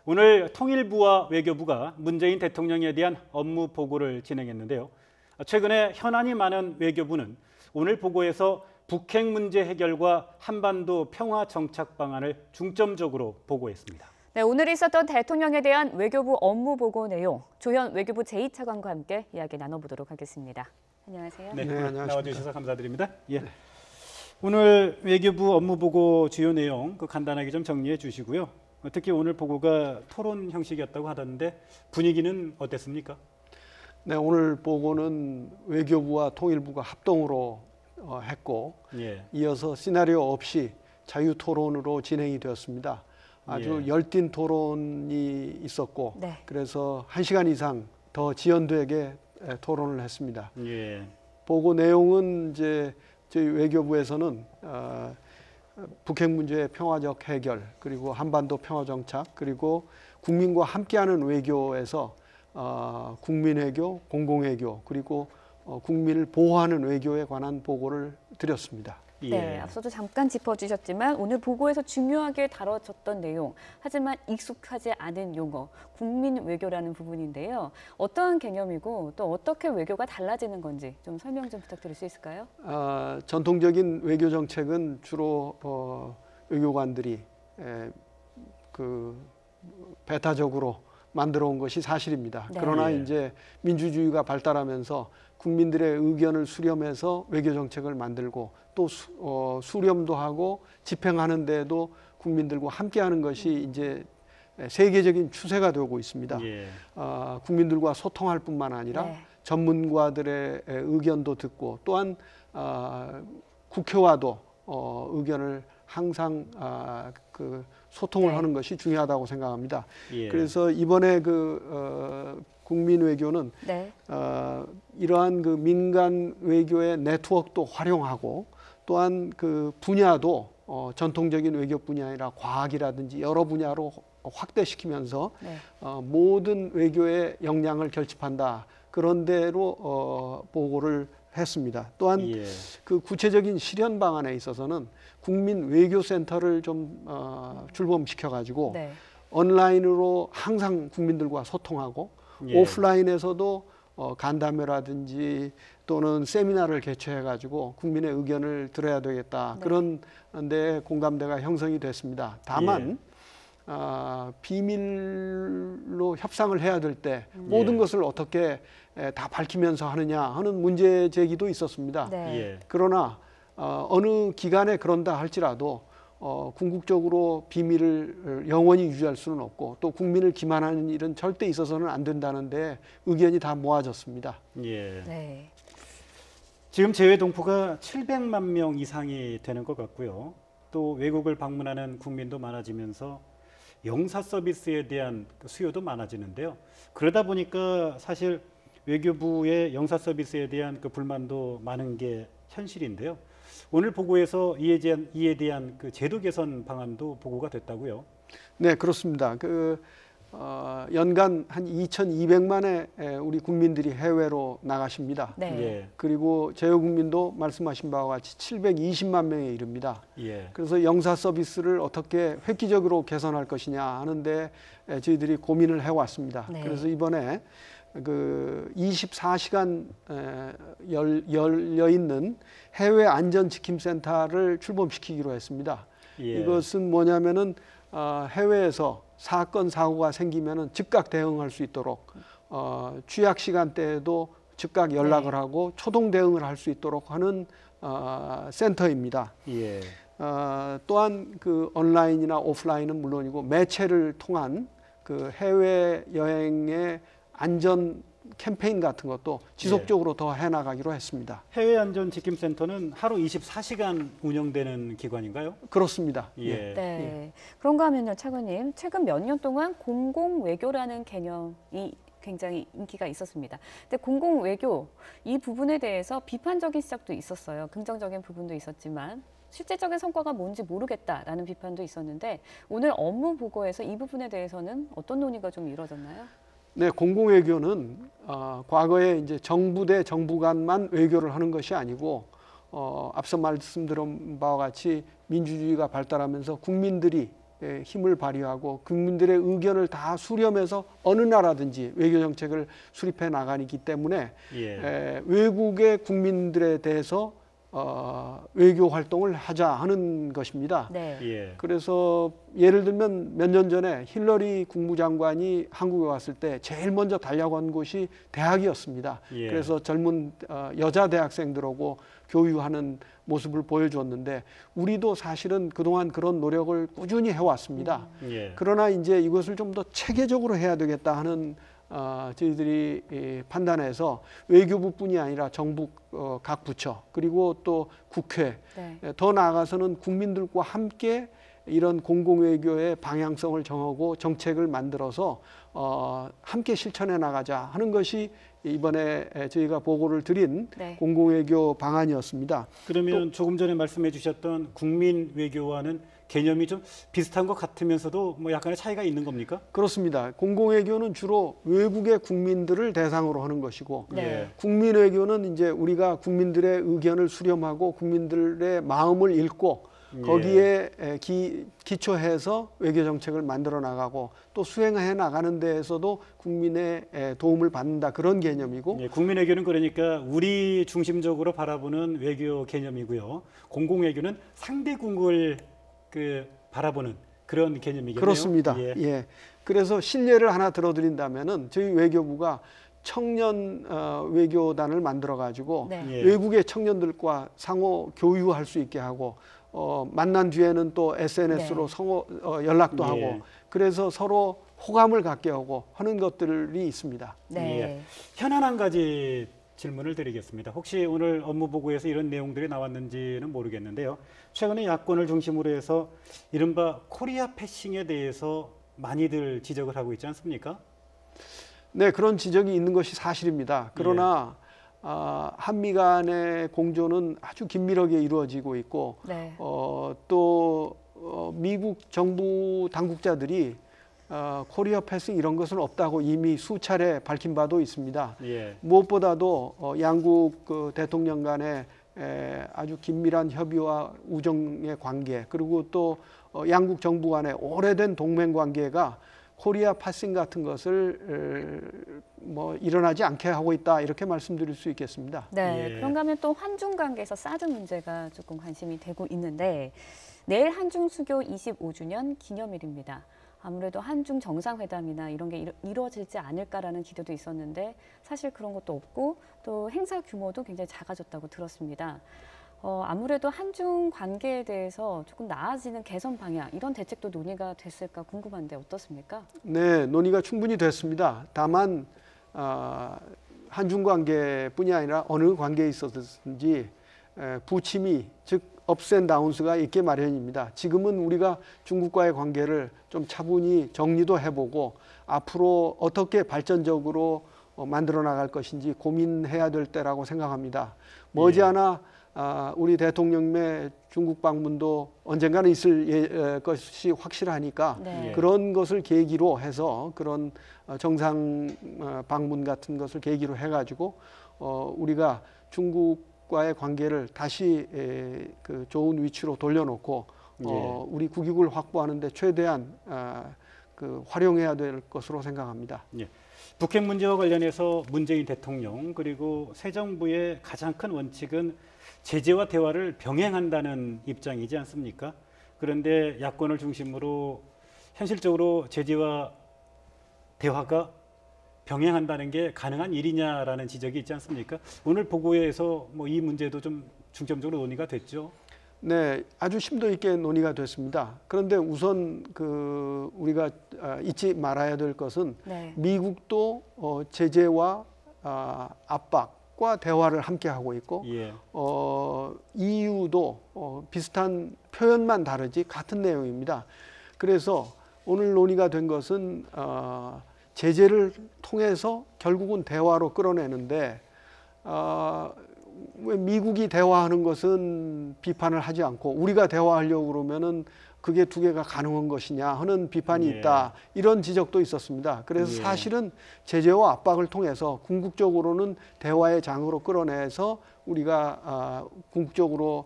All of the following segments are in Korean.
오늘 통일부와 외교부가 문재인 대통령에 대한 업무 보고를 진행했는데요. 최근에 현안이 많은 외교부는 오늘 보고에서 북핵 문제 해결과 한반도 평화 정착 방안을 중점적으로 보고했습니다. 네, 오늘 있었던 대통령에 대한 외교부 업무 보고 내용, 조현 외교부 제2차관과 함께 이야기 나눠보도록 하겠습니다. 안녕하세요. 네, 안녕하십니까. 나와주셔서 감사드립니다. 예. 오늘 외교부 업무 보고 주요 내용 간단하게 좀 정리해 주시고요. 특히 오늘 보고가 토론 형식이었다고 하던데 분위기는 어땠습니까? 네, 오늘 보고는 외교부와 통일부가 합동으로 했고 이어서 시나리오 없이 자유 토론으로 진행이 되었습니다. 아주 열띤 토론이 있었고 그래서 1시간 이상 더 지연되게 토론을 했습니다. 보고 내용은 이제 저희 외교부에서는 북핵 문제의 평화적 해결, 그리고 한반도 평화 정착, 그리고 국민과 함께하는 외교에서 국민외교, 공공외교, 그리고 국민을 보호하는 외교에 관한 보고를 드렸습니다. 네, 앞서도 잠깐 짚어주셨지만 오늘 보고에서 중요하게 다뤄졌던 내용, 하지만 익숙하지 않은 용어, 국민 외교라는 부분인데요. 어떠한 개념이고 또 어떻게 외교가 달라지는 건지 좀 설명 좀 부탁드릴 수 있을까요? 전통적인 외교 정책은 주로 외교관들이 배타적으로 만들어 온 것이 사실입니다. 그러나 이제 민주주의가 발달하면서 국민들의 의견을 수렴해서 외교 정책을 만들고 또 수렴도 하고 집행하는 데에도 국민들과 함께하는 것이 이제 세계적인 추세가 되고 있습니다. 국민들과 소통할 뿐만 아니라 전문가들의 의견도 듣고 또한 국회와도 의견을 항상 소통을 하는 것이 중요하다고 생각합니다. 그래서 이번에 국민 외교는 이러한 민간 외교의 네트워크도 활용하고 또한 분야도 전통적인 외교 분야 아니라 과학이라든지 여러 분야로 확대시키면서 모든 외교의 역량을 결집한다. 그런 대로 보고를 했습니다. 또한 구체적인 실현 방안에 있어서는 국민 외교센터를 좀 출범시켜 가지고 온라인으로 항상 국민들과 소통하고 오프라인에서도 간담회라든지 또는 세미나를 개최해 가지고 국민의 의견을 들어야 되겠다. 그런 데 공감대가 형성이 됐습니다. 다만 비밀로 협상을 해야 될 때 모든 것을 어떻게 다 밝히면서 하느냐 하는 문제 제기도 있었습니다. 그러나 어느 기간에 그런다 할지라도 궁극적으로 비밀을 영원히 유지할 수는 없고 또 국민을 기만하는 일은 절대 있어서는 안 된다는데 의견이 다 모아졌습니다. 지금 제외 동포가 700만 명 이상이 되는 것 같고요. 또 외국을 방문하는 국민도 많아지면서 영사 서비스에 대한 수요도 많아지는데요. 그러다 보니까 사실 외교부의 영사 서비스에 대한 불만도 많은 게 현실인데요. 오늘 보고에서 이에 대한 제도 개선 방안도 보고가 됐다고요? 네, 그렇습니다. 연간 한 2,200만의 우리 국민들이 해외로 나가십니다. 그리고 제외 국민도 말씀하신 바와 같이 720만 명에 이릅니다. 그래서 영사 서비스를 어떻게 획기적으로 개선할 것이냐 하는데 저희들이 고민을 해왔습니다. 그래서 이번에 24시간 열려 있는 해외 안전지킴센터를 출범시키기로 했습니다. 이것은 뭐냐면은 해외에서 사건 사고가 생기면은 즉각 대응할 수 있도록 취약 시간대에도 즉각 연락을 하고 초동 대응을 할 수 있도록 하는 센터입니다. 또한 온라인이나 오프라인은 물론이고 매체를 통한 해외 여행의 안전 캠페인 같은 것도 지속적으로 더 해나가기로 했습니다. 해외 안전 지킴센터는 하루 24시간 운영되는 기관인가요? 그렇습니다. 그런가 하면요, 차관님, 최근 몇 년 동안 공공외교라는 개념이 굉장히 인기가 있었습니다. 근데 공공외교 이 부분에 대해서 비판적인 시작도 있었어요. 긍정적인 부분도 있었지만 실제적인 성과가 뭔지 모르겠다라는 비판도 있었는데 오늘 업무 보고에서 이 부분에 대해서는 어떤 논의가 좀 이루어졌나요? 네, 공공외교는 과거에 이제 정부 대 정부 간만 외교를 하는 것이 아니고 앞서 말씀드린 바와 같이 민주주의가 발달하면서 국민들이 힘을 발휘하고 국민들의 의견을 다 수렴해서 어느 나라든지 외교 정책을 수립해 나가기 때문에 외국의 국민들에 대해서 외교 활동을 하자 하는 것입니다. 네. 그래서 예를 들면 몇 년 전에 힐러리 국무장관이 한국에 왔을 때 제일 먼저 달려간 곳이 대학이었습니다. 그래서 젊은 여자 대학생들하고 교류하는 모습을 보여주었는데 우리도 사실은 그동안 그런 노력을 꾸준히 해왔습니다. 그러나 이제 이것을 좀 더 체계적으로 해야 되겠다 하는 저희들이 판단해서 외교부뿐이 아니라 정부 각 부처 그리고 또 국회 더 나아가서는 국민들과 함께 이런 공공외교의 방향성을 정하고 정책을 만들어서 함께 실천해 나가자 하는 것이 이번에 저희가 보고를 드린 공공외교 방안이었습니다. 그러면 조금 전에 말씀해 주셨던 국민외교와는 개념이 좀 비슷한 것 같으면서도 뭐 약간의 차이가 있는 겁니까? 그렇습니다. 공공외교는 주로 외국의 국민들을 대상으로 하는 것이고 국민외교는 이제 우리가 국민들의 의견을 수렴하고 국민들의 마음을 읽고 거기에 기초해서 외교 정책을 만들어 나가고 또 수행해 나가는 데에서도 국민의 도움을 받는다 그런 개념이고 국민외교는 그러니까 우리 중심적으로 바라보는 외교 개념이고요. 공공외교는 상대국을 바라보는 그런 개념이겠네요. 그렇습니다. 그래서 실례를 하나 들어드린다면은 저희 외교부가 청년 외교단을 만들어 가지고 외국의 청년들과 상호 교류할 수 있게 하고 만난 뒤에는 또 SNS로 연락도 하고 그래서 서로 호감을 갖게 하고 하는 것들이 있습니다. 현안 한 가지 질문을 드리겠습니다. 혹시 오늘 업무 보고에서 이런 내용들이 나왔는지는 모르겠는데요. 최근에 야권을 중심으로 해서 이른바 코리아 패싱에 대해서 많이들 지적을 하고 있지 않습니까? 네, 그런 지적이 있는 것이 사실입니다. 그러나 한미 간의 공조는 아주 긴밀하게 이루어지고 있고 또 미국 정부 당국자들이 코리아 패싱 이런 것은 없다고 이미 수차례 밝힌 바도 있습니다. 무엇보다도 양국 대통령 간의 아주 긴밀한 협의와 우정의 관계 그리고 또 양국 정부 간의 오래된 동맹 관계가 코리아 패싱 같은 것을 일어나지 않게 하고 있다 이렇게 말씀드릴 수 있겠습니다. 그런가 하면 또 한중 관계에서 사드 문제가 조금 관심이 되고 있는데 내일 한중 수교 25주년 기념일입니다. 아무래도 한중 정상회담이나 이런 게 이루어질지 않을까라는 기대도 있었는데 사실 그런 것도 없고 또 행사 규모도 굉장히 작아졌다고 들었습니다. 아무래도 한중 관계에 대해서 조금 나아지는 개선 방향 이런 대책도 논의가 됐을까 궁금한데 어떻습니까? 네, 논의가 충분히 됐습니다. 다만 한중 관계뿐이 아니라 어느 관계에 있어서든지 부침이 즉 업스 앤 다운스가 있게 마련입니다. 지금은 우리가 중국과의 관계를 좀 차분히 정리도 해보고 앞으로 어떻게 발전적으로 만들어 나갈 것인지 고민해야 될 때라고 생각합니다. 머지않아 우리 대통령의 중국 방문도 언젠가는 있을 것이 확실하니까 그런 것을 계기로 해서 그런 정상 방문 같은 것을 계기로 해가지고 우리가 중국과의 관계를 다시 좋은 위치로 돌려놓고 우리 국익을 확보하는 데 최대한 활용해야 될 것으로 생각합니다. 북핵 문제와 관련해서 문재인 대통령 그리고 새 정부의 가장 큰 원칙은 제재와 대화를 병행한다는 입장이지 않습니까? 그런데 야권을 중심으로 현실적으로 제재와 대화가 병행한다는 게 가능한 일이냐라는 지적이 있지 않습니까? 오늘 보고에서 이 문제도 좀 중점적으로 논의가 됐죠. 네, 아주 심도 있게 논의가 됐습니다. 그런데 우선 우리가 잊지 말아야 될 것은 미국도 제재와 압박과 대화를 함께 하고 있고 EU도 비슷한 표현만 다르지 같은 내용입니다. 그래서 오늘 논의가 된 것은 제재를 통해서 결국은 대화로 끌어내는데 왜 미국이 대화하는 것은 비판을 하지 않고 우리가 대화하려고 그러면은 그게 두 개가 가능한 것이냐 하는 비판이 있다. 이런 지적도 있었습니다. 그래서 사실은 제재와 압박을 통해서 궁극적으로는 대화의 장으로 끌어내서 우리가 궁극적으로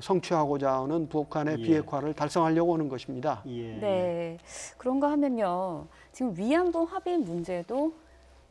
성취하고자 하는 북한의 예. 비핵화를 달성하려고 하는 것입니다. 예. 네. 그런가 하면요. 지금 위안부 합의 문제도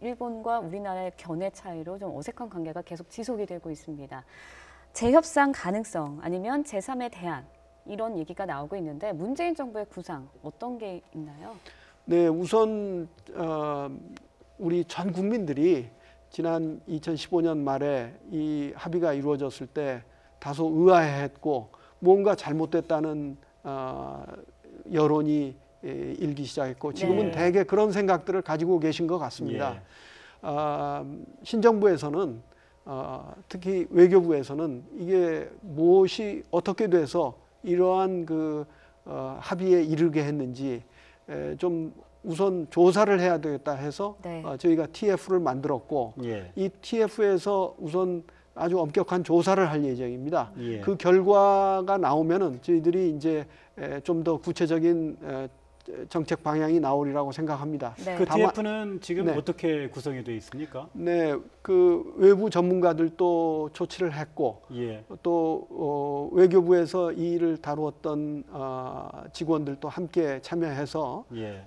일본과 우리나라의 견해 차이로 좀 어색한 관계가 계속 지속이 되고 있습니다. 재협상 가능성 아니면 제3의 대안 이런 얘기가 나오고 있는데 문재인 정부의 구상 어떤 게 있나요? 네, 우선 우리 전 국민들이 지난 2015년 말에 이 합의가 이루어졌을 때 다소 의아해했고 뭔가 잘못됐다는 여론이 일기 시작했고 지금은 네. 대개 그런 생각들을 가지고 계신 것 같습니다. 신정부에서는 특히 외교부에서는 이게 무엇이 어떻게 돼서 이러한 그 합의에 이르게 했는지 좀 우선 조사를 해야 되겠다 해서 네. 저희가 TF를 만들었고 예. 이 TF에서 우선 아주 엄격한 조사를 할 예정입니다. 예. 그 결과가 나오면은 저희들이 이제 좀 더 구체적인 정책 방향이 나오리라고 생각합니다. 네. 그 다만- TF는 지금 네. 어떻게 구성이 되어 있습니까? 네, 그 외부 전문가들도 초치를 했고 예. 또 외교부에서 이 일을 다루었던 직원들도 함께 참여해서 예.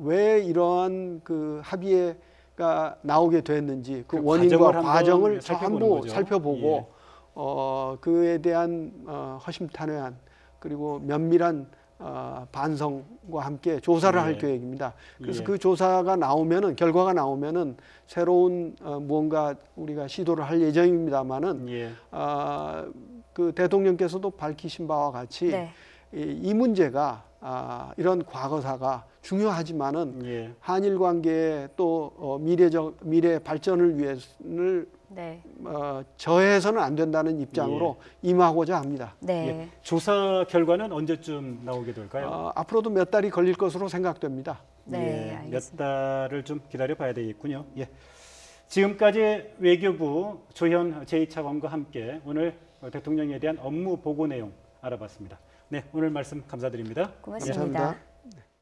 왜 이러한 그 합의가 나오게 됐는지 그 그 원인과 과정을 한번 과정을 살펴보는 전부 거죠. 살펴보고 그에 대한 허심탄회한 그리고 면밀한 반성과 함께 조사를 할 예. 계획입니다. 그래서 예. 그 조사가 나오면은 결과가 나오면은 새로운 무언가 우리가 시도를 할 예정입니다만은 예. 그 대통령께서도 밝히신 바와 같이 네. 이 문제가 이런 과거사가 중요하지만은 예. 한일 관계의 또 미래 발전을 위해서는 네. 저해서는 안 된다는 입장으로 임하고자 합니다. 네. 예. 조사 결과는 언제쯤 나오게 될까요? 앞으로도 몇 달이 걸릴 것으로 생각됩니다. 네, 예, 알겠습니다. 몇 달을 좀 기다려 봐야 되겠군요. 예. 지금까지 외교부 조현 제2차관과 함께 오늘 대통령에 대한 업무 보고 내용 알아봤습니다. 네, 오늘 말씀 감사드립니다. 고맙습니다. 감사합니다.